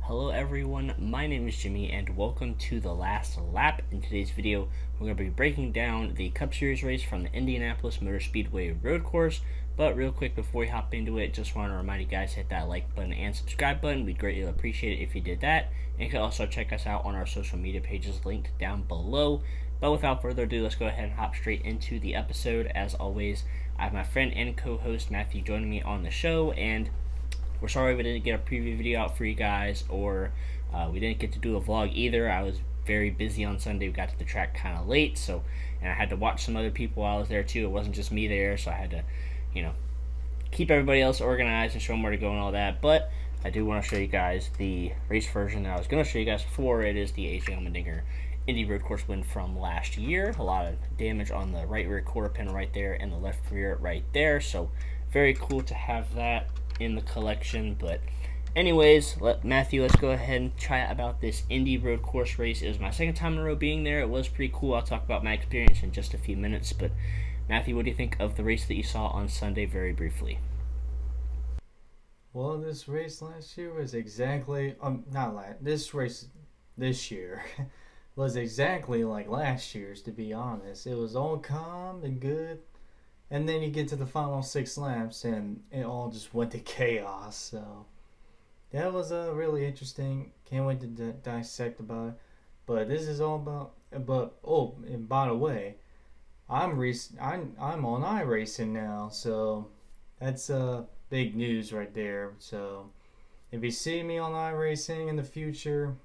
Hello everyone, my name is Jimmy and welcome to the last lap. In today's video, we're going to be breaking down the Cup Series race from the Indianapolis Motor Speedway road course. But real quick before we hop into it, just want to remind you guys to hit that like button and subscribe button. We'd greatly appreciate it if you did that. And you can also check us out on our social media pages linked down below. But without further ado, let's go ahead and hop straight into the episode. As always, I have my friend and co-host Matthew joining me on the show, and we're sorry we didn't get a preview video out for you guys, or we didn't get to do a vlog either. I was very busy on Sunday. We got to the track kind of late, and I had to watch some other people while I was there too. It wasn't just me there, so I had to, keep everybody else organized and show them where to go and all that. But I do want to show you guys the race version that I was going to show you guys before. It is the AJ Allmendinger Indy road course win from last year. A lot of damage on the right rear quarter panel right there and the left rear right there. So very cool to have that in the collection. But anyways, Matthew, let's go ahead and chat about this Indy road course race. It was my second time in a row being there. It was pretty cool. I'll talk about my experience in just a few minutes. But Matthew, what do you think of the race that you saw on Sunday very briefly? Well, this race last year was exactly this race this year was exactly like last year's, to be honest. It was all calm and good, and then you get to the final 6 laps and it all just went to chaos. So that was really interesting. Can't wait to dissect about it. But this is all about. And by the way, I'm on iRacing now, so that's big news right there. So if you see me on iRacing in the future,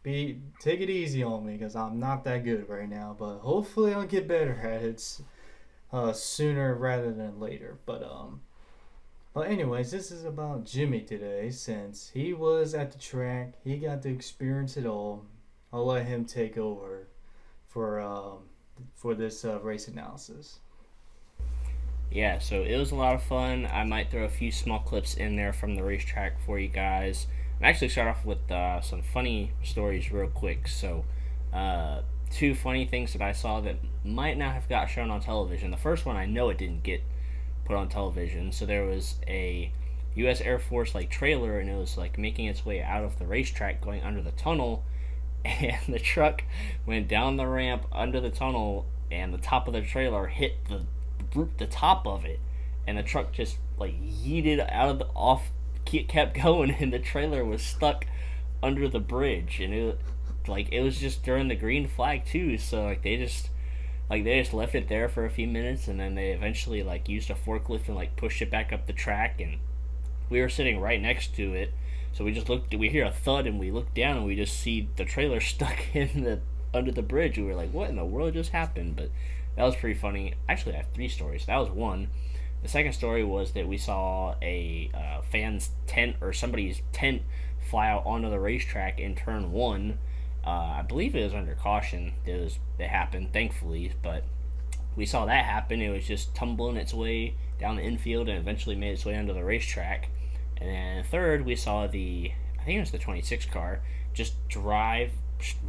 take it easy on me, because I'm not that good right now. But hopefully I'll get better at it sooner rather than later. But anyways, this is about Jimmy today, since he was at the track. He got to experience it all. I'll let him take over for this race analysis. Yeah, so it was a lot of fun. I might throw a few small clips in there from the racetrack for you guys. And actually start off with some funny stories real quick. So, 2 funny things that I saw that might not have got shown on television. The first one, I know it didn't get put on television. So there was a U.S. Air Force trailer, and it was making its way out of the racetrack going under the tunnel. And the truck went down the ramp under the tunnel, and the top of the trailer hit the top of it, and the truck just yeeted kept going, and the trailer was stuck under the bridge. And it was just during the green flag too, so they just left it there for a few minutes, and then they eventually used a forklift and pushed it back up the track. And we were sitting right next to it, so we hear a thud, and we look down, and we just see the trailer stuck under the bridge. We were like, what in the world just happened? But that was pretty funny. Actually, I have 3 stories. That was one. The second story was that we saw a fan's tent, or somebody's tent, fly out onto the racetrack in turn 1. I believe it was under caution. It happened, thankfully, but we saw that happen. It was just tumbling its way down the infield and eventually made its way onto the racetrack. And then third, we saw I think it was the 26 car, just drive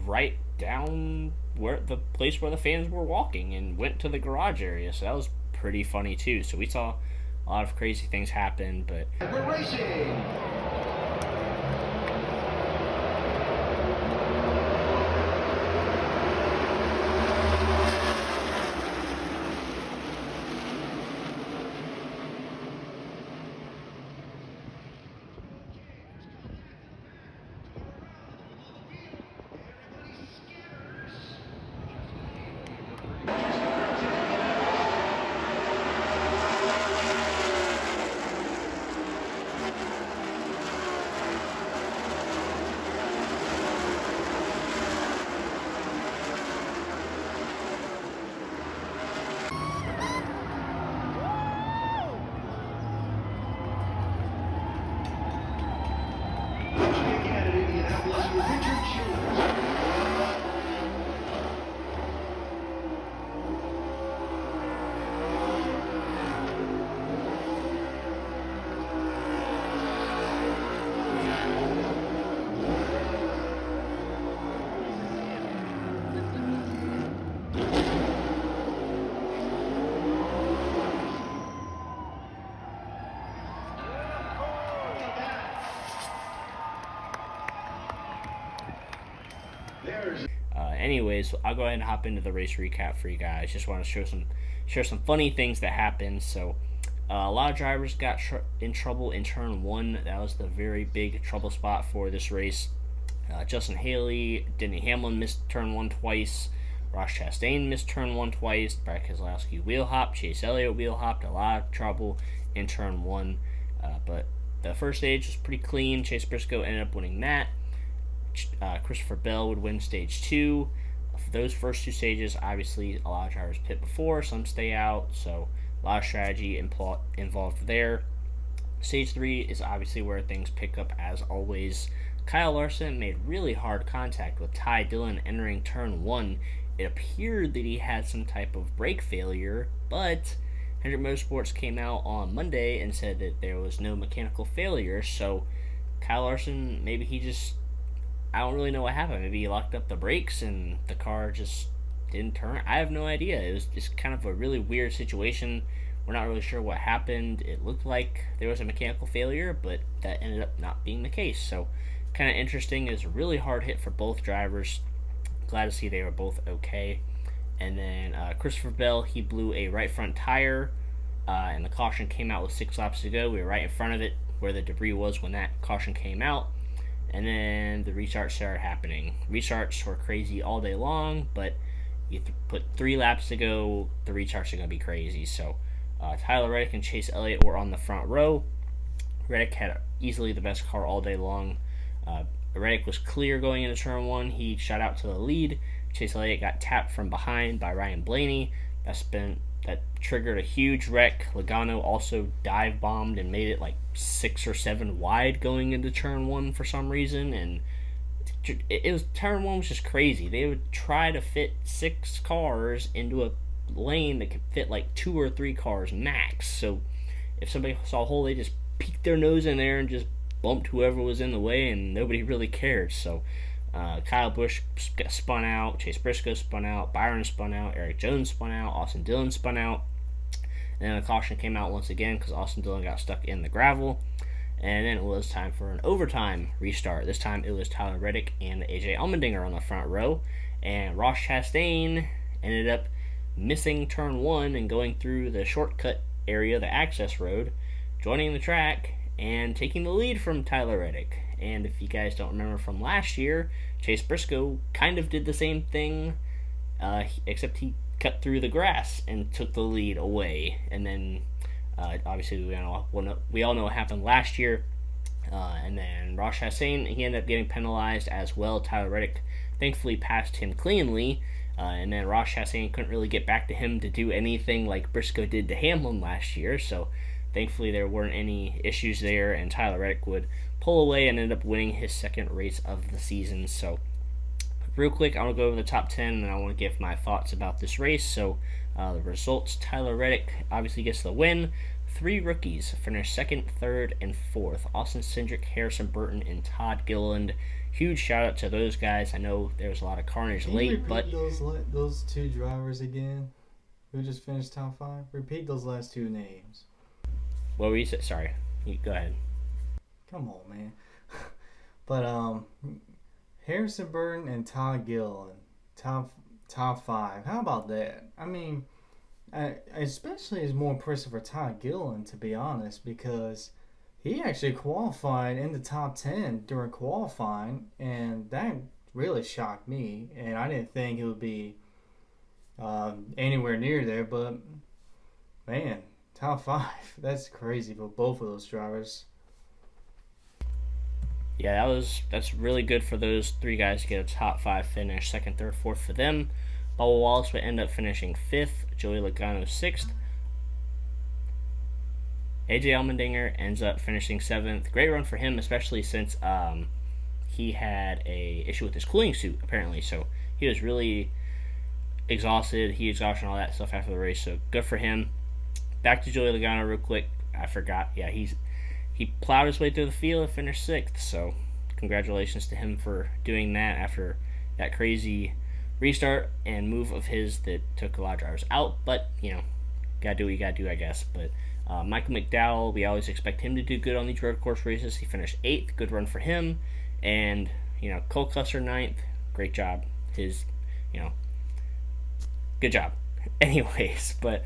right down the place where the fans were walking and went to the garage area. So that was pretty funny too. So we saw a lot of crazy things happen. But we're racing. Anyways, I'll go ahead and hop into the race recap for you guys. Just want to share some funny things that happened. So, a lot of drivers got in trouble in turn one. That was the very big trouble spot for this race. Justin Haley, Denny Hamlin missed turn one twice. Ross Chastain missed turn one twice. Brad Keselowski wheel hopped. Chase Elliott wheel hopped. A lot of trouble in turn one. But the first stage was pretty clean. Chase Briscoe ended up winning that. Christopher Bell would win stage two. For those first two stages, obviously a lot of drivers pit before, some stay out, so a lot of strategy involved there. Stage three is obviously where things pick up as always. Kyle Larson made really hard contact with Ty Dillon entering turn one. It appeared that he had some type of brake failure, but Hendrick Motorsports came out on Monday and said that there was no mechanical failure, so Kyle Larson, maybe he just, I don't really know what happened. Maybe he locked up the brakes and the car just didn't turn. I have no idea. It was just kind of a really weird situation. We're not really sure what happened. It looked like there was a mechanical failure, but that ended up not being the case. So kind of interesting. It was a really hard hit for both drivers. Glad to see they were both okay. And then Christopher Bell, he blew a right front tire, and the caution came out with 6 laps to go. We were right in front of it where the debris was when that caution came out. And then the restarts started happening. Restarts were crazy all day long, but you put 3 laps to go, the restarts are going to be crazy. So Tyler Reddick and Chase Elliott were on the front row. Reddick had easily the best car all day long. Reddick was clear going into turn one. He shot out to the lead. Chase Elliott got tapped from behind by Ryan Blaney. That triggered a huge wreck. Logano also dive bombed and made it like 6 or 7 wide going into turn one for some reason, and turn one was just crazy. They would try to fit 6 cars into a lane that could fit like 2 or 3 cars max. So if somebody saw a hole, they just peeked their nose in there and just bumped whoever was in the way, and nobody really cared. So Kyle Busch spun out, Chase Briscoe spun out, Byron spun out, Eric Jones spun out, Austin Dillon spun out. And then a caution came out once again because Austin Dillon got stuck in the gravel. And then it was time for an overtime restart. This time it was Tyler Reddick and AJ Allmendinger on the front row. And Ross Chastain ended up missing turn one and going through the shortcut area, the access road, joining the track and taking the lead from Tyler Reddick. And if you guys don't remember from last year, Chase Briscoe kind of did the same thing, except he cut through the grass and took the lead away. And then obviously we all know what happened last year. And then Ross Chastain, he ended up getting penalized as well. Tyler Reddick thankfully passed him cleanly. And then Ross Chastain couldn't really get back to him to do anything like Briscoe did to Hamlin last year. So thankfully there weren't any issues there, and Tyler Reddick would pull away and end up winning his second race of the season. So real quick, I want to go over the top 10, and then I want to give my thoughts about this race. So the results, Tyler Reddick obviously gets the win. 3 rookies finished second, third, and fourth. Austin Cindric, Harrison Burton, and Todd Gilliland. Huge shout out to those guys. I know there was a lot of carnage late, but those 2 drivers again who just finished top 5. Repeat those last 2 names. What were you saying? Sorry, go ahead. Come on, man. But Harrison Burton and Todd Gilliland, top 5. How about that? I mean, especially is more impressive for Todd Gilliland, to be honest, because he actually qualified in the top 10 during qualifying, and that really shocked me. And I didn't think it would be anywhere near there, but man, top 5. That's crazy for both of those drivers. Yeah, that's really good for those 3 guys to get a top 5 finish. Second, third, fourth for them. Bubba Wallace would end up finishing 5th. Joey Logano 6th. AJ Allmendinger ends up finishing 7th. Great run for him, especially since he had a issue with his cooling suit, apparently. So he was really exhausted. He exhausted all that stuff after the race, so good for him. Back to Joey Logano real quick. I forgot. Yeah, he plowed his way through the field and finished 6th. So congratulations to him for doing that after that crazy restart and move of his that took a lot of drivers out. But, gotta do what you gotta do, I guess. But Michael McDowell, we always expect him to do good on these road course races. He finished 8th. Good run for him. And, Cole Custer 9th. Great job. his, you know, good job. Anyways, but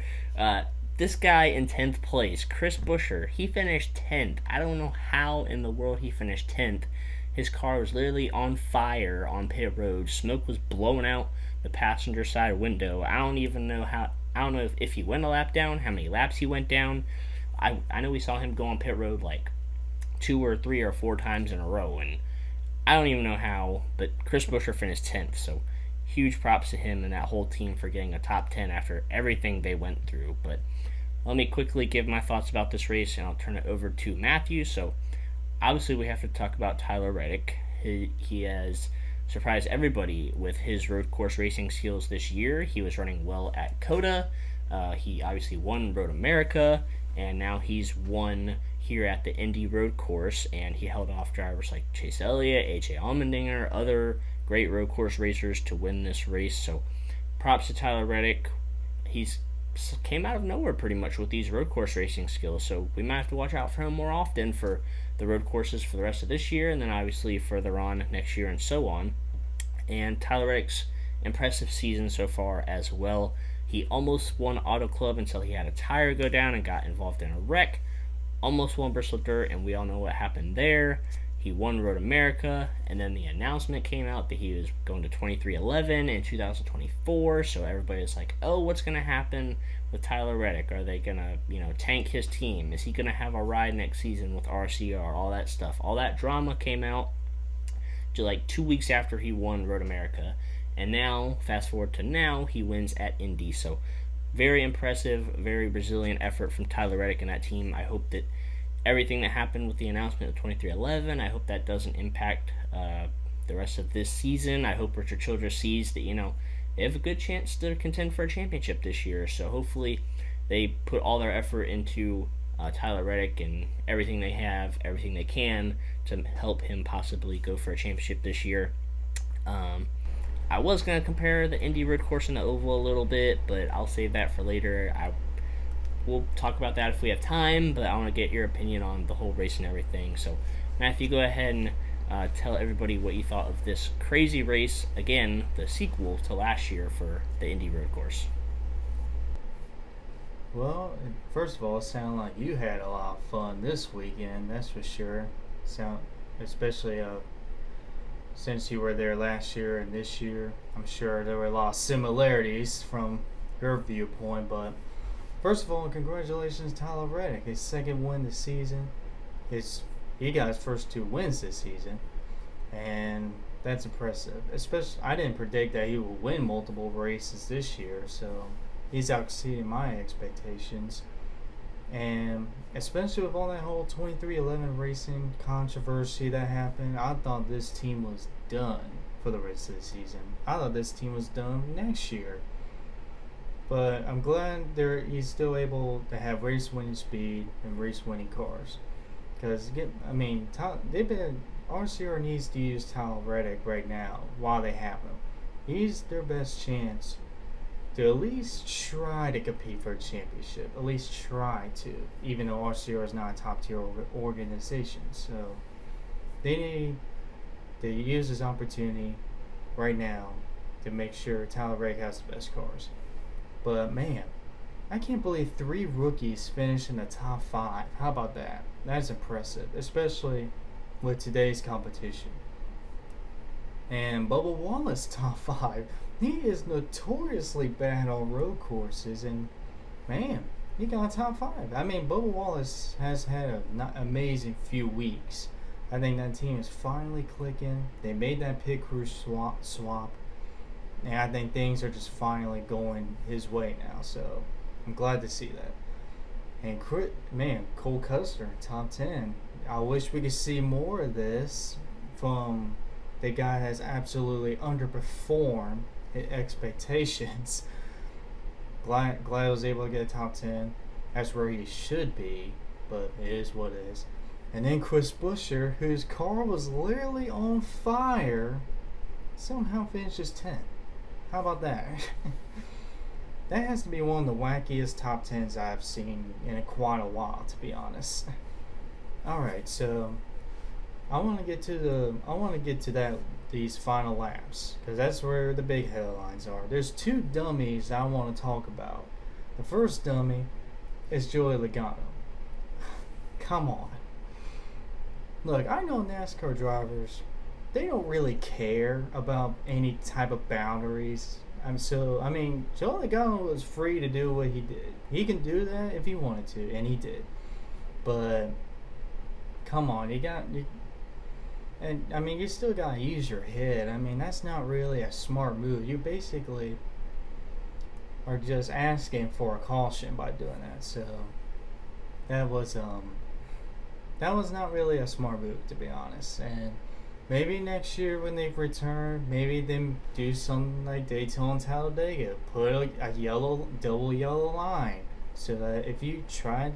this guy in 10th place, Chris Buescher, he finished 10th. I don't know how in the world he finished 10th. His car was literally on fire on pit road. Smoke was blowing out the passenger side window. I don't even know how. I don't know if he went a lap down, how many laps he went down. I know we saw him go on pit road like 2 or 3 or 4 times in a row, and I don't even know how, but Chris Buescher finished 10th, so huge props to him and that whole team for getting a top 10 after everything they went through. But let me quickly give my thoughts about this race, and I'll turn it over to Matthew. So obviously we have to talk about Tyler Reddick. He has surprised everybody with his road course racing skills this year. He was running well at COTA. He obviously won Road America, and now he's won here at the Indy road course, and he held off drivers like Chase Elliott, A.J. Allmendinger, other great road course racers to win this race. So props to Tyler Reddick. He's came out of nowhere pretty much with these road course racing skills, so we might have to watch out for him more often for the road courses for the rest of this year, and then obviously further on next year and so on. And Tyler Reddick's impressive season so far as well. He almost won Auto Club until he had a tire go down and got involved in a wreck. Almost won Bristol Dirt, and we all know what happened there. He won Road America, and then the announcement came out that he was going to 2311 in 2024, so everybody was like, oh, what's going to happen with Tyler Reddick? Are they going to, tank his team? Is he going to have a ride next season with RCR? All that stuff. All that drama came out to like 2 weeks after he won Road America, and now, fast forward to now, he wins at Indy, so very impressive, very resilient effort from Tyler Reddick and that team. I hope that everything that happened with the announcement of 2311, I hope that doesn't impact the rest of this season. I hope Richard Childress sees that, they have a good chance to contend for a championship this year. So hopefully they put all their effort into Tyler Reddick and everything they have, everything they can to help him possibly go for a championship this year. I was going to compare the Indy road course and the oval a little bit, but I'll save that for later. We'll talk about that if we have time, but I want to get your opinion on the whole race and everything. So, Matthew, go ahead and tell everybody what you thought of this crazy race. Again, the sequel to last year for the Indy road course. Well, first of all, it sounded like you had a lot of fun this weekend, that's for sure. Especially since you were there last year and this year. I'm sure there were a lot of similarities from your viewpoint, but first of all, congratulations, Tyler Reddick. His second win this season. He got his first 2 wins this season, and that's impressive. Especially, I didn't predict that he would win multiple races this year, so he's exceeding my expectations. And especially with all that whole 2311 racing controversy that happened, I thought this team was done for the rest of the season. I thought this team was done next year. But I'm glad he's still able to have race-winning speed and race-winning cars. Because, RCR needs to use Tyler Reddick right now while they have him. He's their best chance to at least try to compete for a championship. At least try to, even though RCR is not a top-tier organization. So they need to use this opportunity right now to make sure Tyler Reddick has the best cars. But man, I can't believe 3 rookies finished in the top 5. How about that? That's impressive, especially with today's competition. And Bubba Wallace top 5. He is notoriously bad on road courses, and man, he got top 5. Bubba Wallace has had an amazing few weeks. I think that team is finally clicking. They made that pit crew swap. And I think things are just finally going his way now, so I'm glad to see that. And Cole Custer, top 10. I wish we could see more of this from the guy that has absolutely underperformed his expectations. Glad I was able to get a top 10. That's where he should be, but it is what it is. And then Chris Buescher, whose car was literally on fire, somehow finishes 10th. How about that? That has to be one of the wackiest top 10s I've seen in quite a while, to be honest. Alright, so I want to get to that these final laps, because that's where the big headlines are. There's two dummies I want to talk about. The first dummy is Joey Logano. Come on. Look, I know NASCAR drivers, they don't really care about any type of boundaries. Joey Logano was free to do what he did. He can do that if he wanted to, and he did. But come on, you still gotta use your head. That's not really a smart move. You basically are just asking for a caution by doing that. So that was not really a smart move, to be honest. And maybe next year when they return, maybe they do something like Daytona and Talladega, put a double yellow line, so that if you try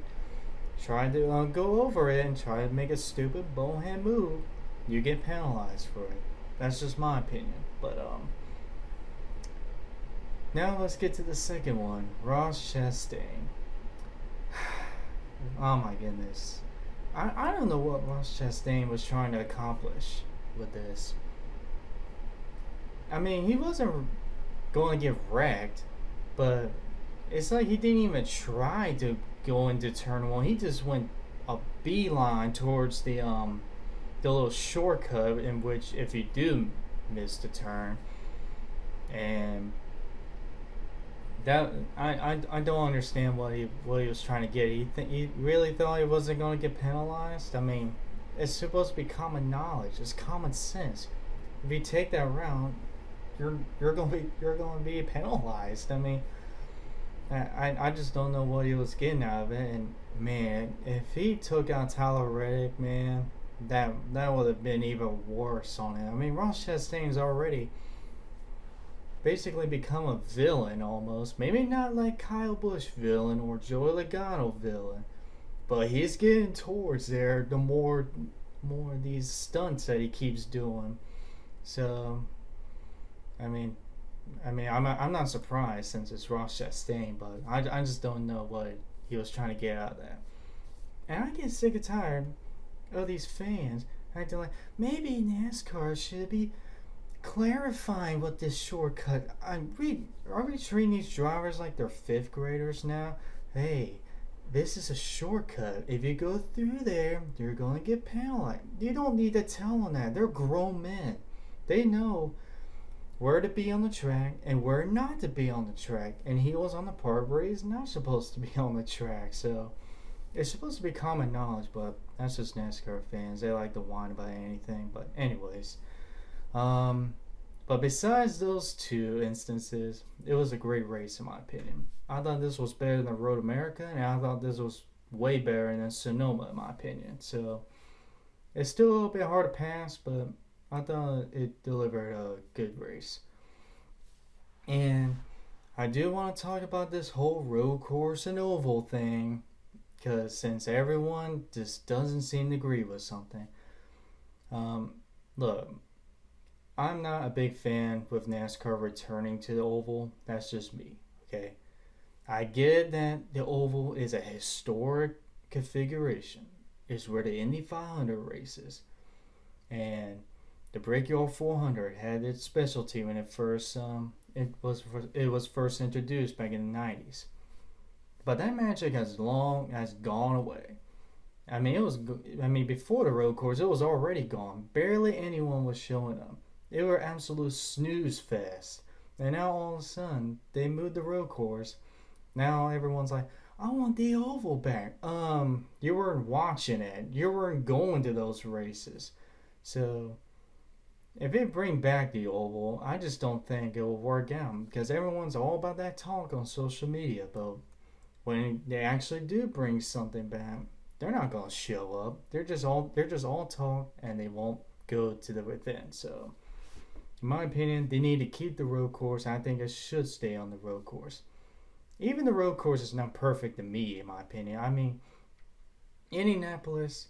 to go over it and try to make a stupid bonehead move, you get penalized for it. That's just my opinion. But now let's get to the second one, Ross Chastain. Oh my goodness. I don't know what Ross Chastain was trying to accomplish with this. He wasn't going to get wrecked, but it's like he didn't even try to go into turn one. He just went a beeline towards the little shortcut, in which if you do miss the turn, and that I don't understand what he was trying to get. He really thought he wasn't going to get penalized. It's supposed to be common knowledge. It's common sense. If you take that route, you're going to be penalized. I just don't know what he was getting out of it. And man, if he took out Tyler Reddick, man, that would have been even worse on him. Ross Chastain's already basically become a villain almost. Maybe not like Kyle Busch villain or Joey Logano villain, but he's getting towards there the more of these stunts that he keeps doing. So I'm not surprised since it's Ross Chastain, but I just don't know what he was trying to get out of that. And I get sick and tired of these fans acting like maybe NASCAR should be clarifying what this shortcut. Are we treating these drivers like they're fifth graders now? Hey, this is a shortcut. If you go through there, you're going to get penalized. You don't need to tell them that. They're grown men. They know where to be on the track and where not to be on the track. And he was on the part where he's not supposed to be on the track. So it's supposed to be common knowledge, but that's just NASCAR fans. They like to whine about anything. But anyways, but besides those two instances, it was a great race in my opinion. I thought this was better than Road America, and I thought this was way better than Sonoma in my opinion. So it's still a little bit hard to pass, but I thought it delivered a good race. And I do want to talk about this whole road course and oval thing, because since everyone just doesn't seem to agree with something. Look, I'm not a big fan with NASCAR returning to the oval. That's just me, okay? I get that the oval is a historic configuration. It's where the Indy 500 races. And the Brickyard 400 had its specialty when it was first introduced back in the 90s. But that magic has gone away. Before the road course, it was already gone. Barely anyone was showing up. They were absolute snooze fest. And now all of a sudden, they moved the road course. Now everyone's like, I want the oval back. You weren't watching it. You weren't going to those races. So if they bring back the oval, I just don't think it will work out, because everyone's all about that talk on social media. But when they actually do bring something back, they're not gonna show up. They're just all talk, and they won't go to the event. So in my opinion, they need to keep the road course. I think it should stay on the road course. Even the road course is not perfect to me, in my opinion. Indianapolis,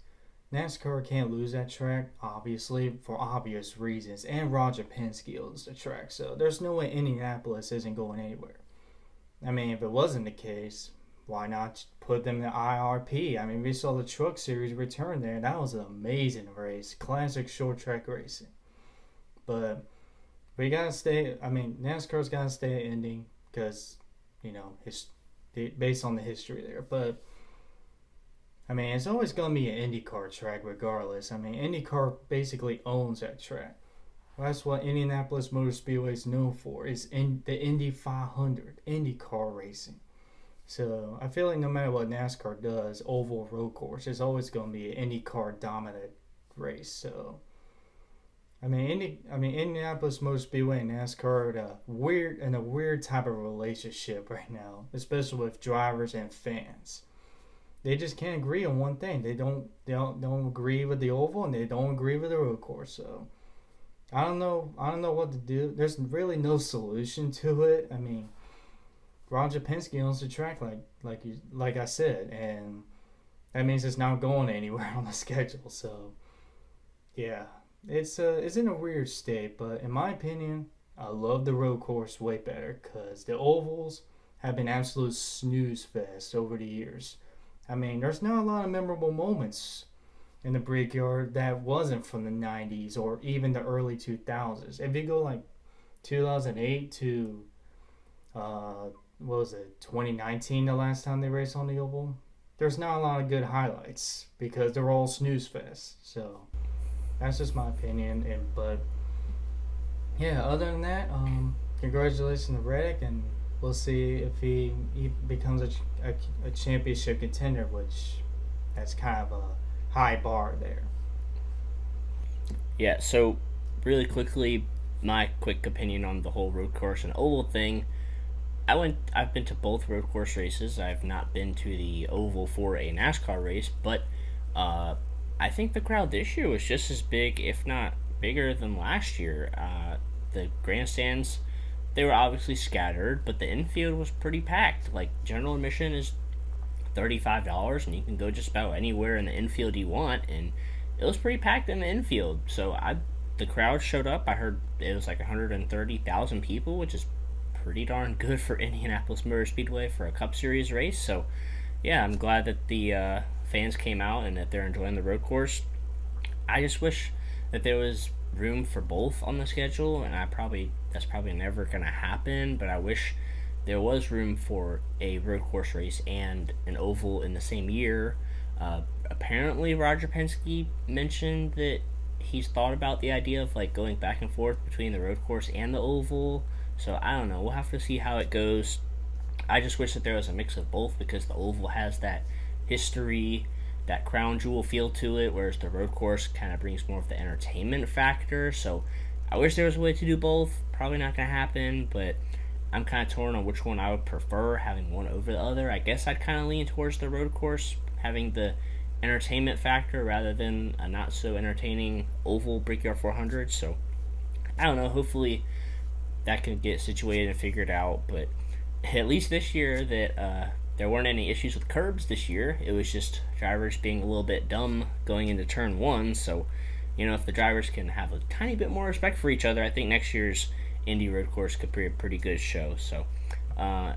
NASCAR can't lose that track, obviously, for obvious reasons. And Roger Penske owns the track, so there's no way Indianapolis isn't going anywhere. If it wasn't the case, why not put them in the IRP? We saw the Truck Series return there. That was an amazing race. Classic short track racing. But we gotta stay. I mean, NASCAR's gotta stay at Indy because based on the history there. But I mean, it's always gonna be an IndyCar track regardless. I mean, IndyCar basically owns that track. That's what Indianapolis Motor Speedway is known for. Is in the Indy 500, IndyCar racing. So I feel like no matter what NASCAR does, oval road course is always going to be an IndyCar dominant race. So Indianapolis Motor Speedway and NASCAR are in a weird type of relationship right now, especially with drivers and fans. They just can't agree on one thing. They don't agree with the oval and they don't agree with the road course. So I don't know what to do. There's really no solution to it. I mean, Roger Penske owns the track, like I said, and that means it's not going anywhere on the schedule. So, yeah, it's in a weird state. But in my opinion, I love the road course way better because the ovals have been absolute snooze fest over the years. I mean, there's not a lot of memorable moments in the Brickyard that wasn't from the '90s or even the early 2000s. If you go like 2008 to what was it, 2019, the last time they raced on the oval, there's not a lot of good highlights because they're all snooze fest. So that's just my opinion. But yeah, other than that, congratulations to Reddick, and we'll see if he becomes a championship contender, which that's kind of a high bar there. Yeah, so really quickly, my quick opinion on the whole road course and oval thing. I've been to both road course races. I've not been to the oval for a NASCAR race, but I think the crowd this year was just as big, if not bigger, than last year. The grandstands, they were obviously scattered, but the infield was pretty packed. Like, general admission is $35, and you can go just about anywhere in the infield you want, and it was pretty packed in the infield. So the crowd showed up. I heard it was like 130,000 people, which is pretty darn good for Indianapolis Motor Speedway for a Cup Series race. So, yeah, I'm glad that the fans came out and that they're enjoying the road course. I just wish that there was room for both on the schedule, and that's probably never going to happen, but I wish there was room for a road course race and an oval in the same year. Apparently, Roger Penske mentioned that he's thought about the idea of like going back and forth between the road course and the oval. So I don't know. We'll have to see how it goes. I just wish that there was a mix of both because the oval has that history, that crown jewel feel to it, whereas the road course kind of brings more of the entertainment factor. So I wish there was a way to do both. Probably not going to happen, but I'm kind of torn on which one I would prefer, having one over the other. I guess I'd kind of lean towards the road course, having the entertainment factor rather than a not so entertaining oval Brickyard 400. So I don't know. Hopefully that can get situated and figured out, but at least this year that there weren't any issues with curbs this year. It was just drivers being a little bit dumb going into turn one. So, if the drivers can have a tiny bit more respect for each other, I think next year's Indy road course could be a pretty good show. So,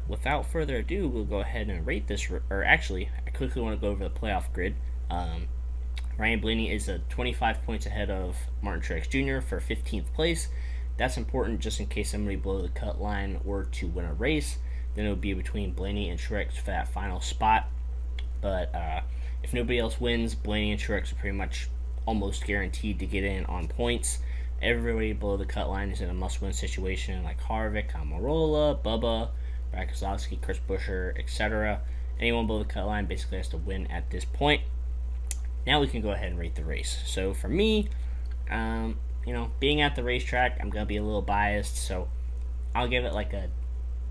without further ado, we'll go ahead and rate this. Or actually, I quickly want to go over the playoff grid. Ryan Blaney is 25 points ahead of Martin Truex Jr. for 15th place. That's important just in case somebody below the cut line were to win a race. Then it would be between Blaney and Truex for that final spot. But if nobody else wins, Blaney and Truex are pretty much almost guaranteed to get in on points. Everybody below the cut line is in a must-win situation like Harvick, Almirola, Bubba, Brad Keselowski, Chris Buescher, etc. Anyone below the cut line basically has to win at this point. Now we can go ahead and rate the race. So for me, being at the racetrack, I'm going to be a little biased, so I'll give it like a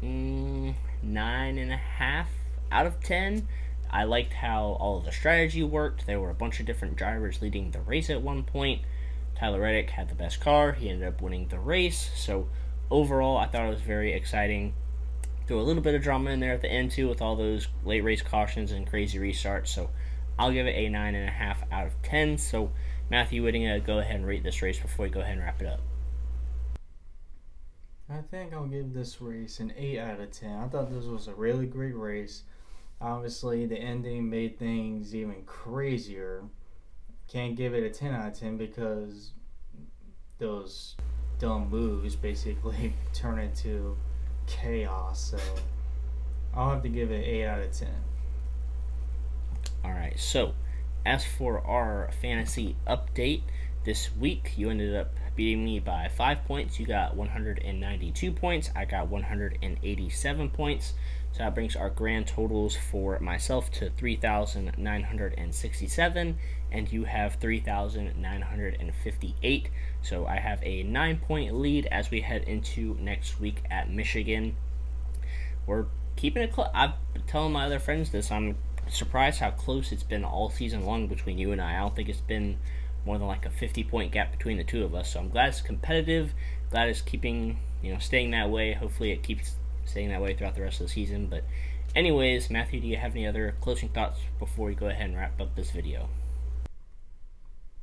9.5 out of 10. I liked how all of the strategy worked. There were a bunch of different drivers leading the race at one point. Tyler Reddick had the best car. He ended up winning the race. So overall, I thought it was very exciting. Threw a little bit of drama in there at the end too with all those late race cautions and crazy restarts. So I'll give it a 9.5 out of 10. So Matthew, we're going to go ahead and rate this race before we go ahead and wrap it up. I think I'll give this race an 8 out of 10. I thought this was a really great race. Obviously, the ending made things even crazier. Can't give it a 10 out of 10 because those dumb moves basically turn into chaos. So I'll have to give it 8 out of 10. All right. So, as for our fantasy update this week, you ended up beating me by 5 points. You got 192 points. I got 187 points. So that brings our grand totals for myself to 3,967, and you have 3,958. So I have a 9-point lead as we head into next week at Michigan. We're keeping it close. I'm telling my other friends this. I'm surprised how close it's been all season long between you and I. I don't think it's been more than like a 50-point gap between the two of us. So I'm glad it's competitive. Glad it's keeping, staying that way. Hopefully it keeps staying that way throughout the rest of the season. But anyways, Matthew, do you have any other closing thoughts before we go ahead and wrap up this video?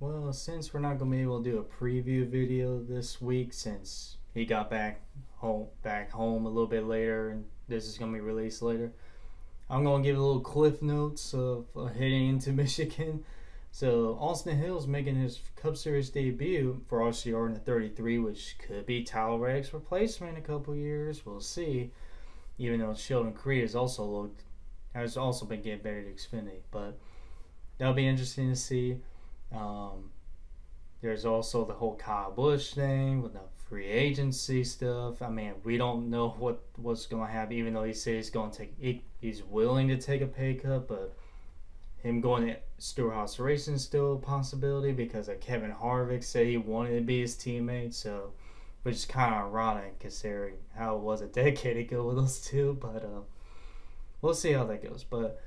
Well, since we're not gonna be able to do a preview video this week, since he got back home a little bit later, and this is gonna be released later, I'm gonna give a little cliff notes of heading into Michigan. So Austin Hill's making his Cup Series debut for RCR in the 33, which could be Tyler Reddick's replacement in a couple years. We'll see. Even though Sheldon Creed has also been getting better to Xfinity, but that'll be interesting to see. There's also the whole Kyle Busch thing with the free agency stuff. I mean, we don't know what's going to happen, even though he says he's willing to take a pay cut, but him going to Stewart-Haas Racing is still a possibility because Kevin Harvick said he wanted to be his teammate, so which is kind of ironic considering how it was a decade ago with those two. But we'll see how that goes. But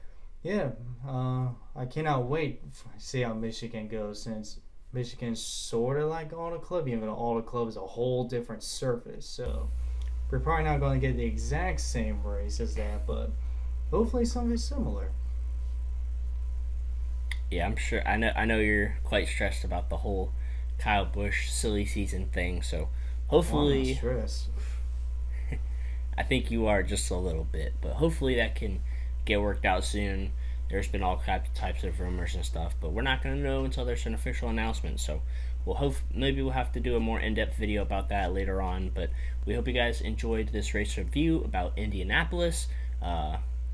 yeah, I cannot wait to see how Michigan goes, since Michigan's sort of like Auto Club, even though Auto Club is a whole different surface. So we're probably not going to get the exact same race as that, but hopefully something similar. Yeah, I'm sure. I know you're quite stressed about the whole Kyle Busch silly season thing. So hopefully, I'm not stressed. I think you are just a little bit, but hopefully that can get worked out soon. There's been all types of rumors and stuff, but we're not going to know until there's an official announcement. So maybe we'll have to do a more in-depth video about that later on. But we hope you guys enjoyed this race review about Indianapolis.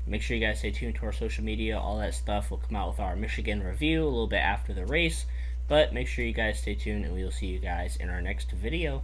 Make sure you guys stay tuned to our social media. All that stuff will come out with our Michigan review a little bit after the race. But make sure you guys stay tuned, and we will see you guys in our next video.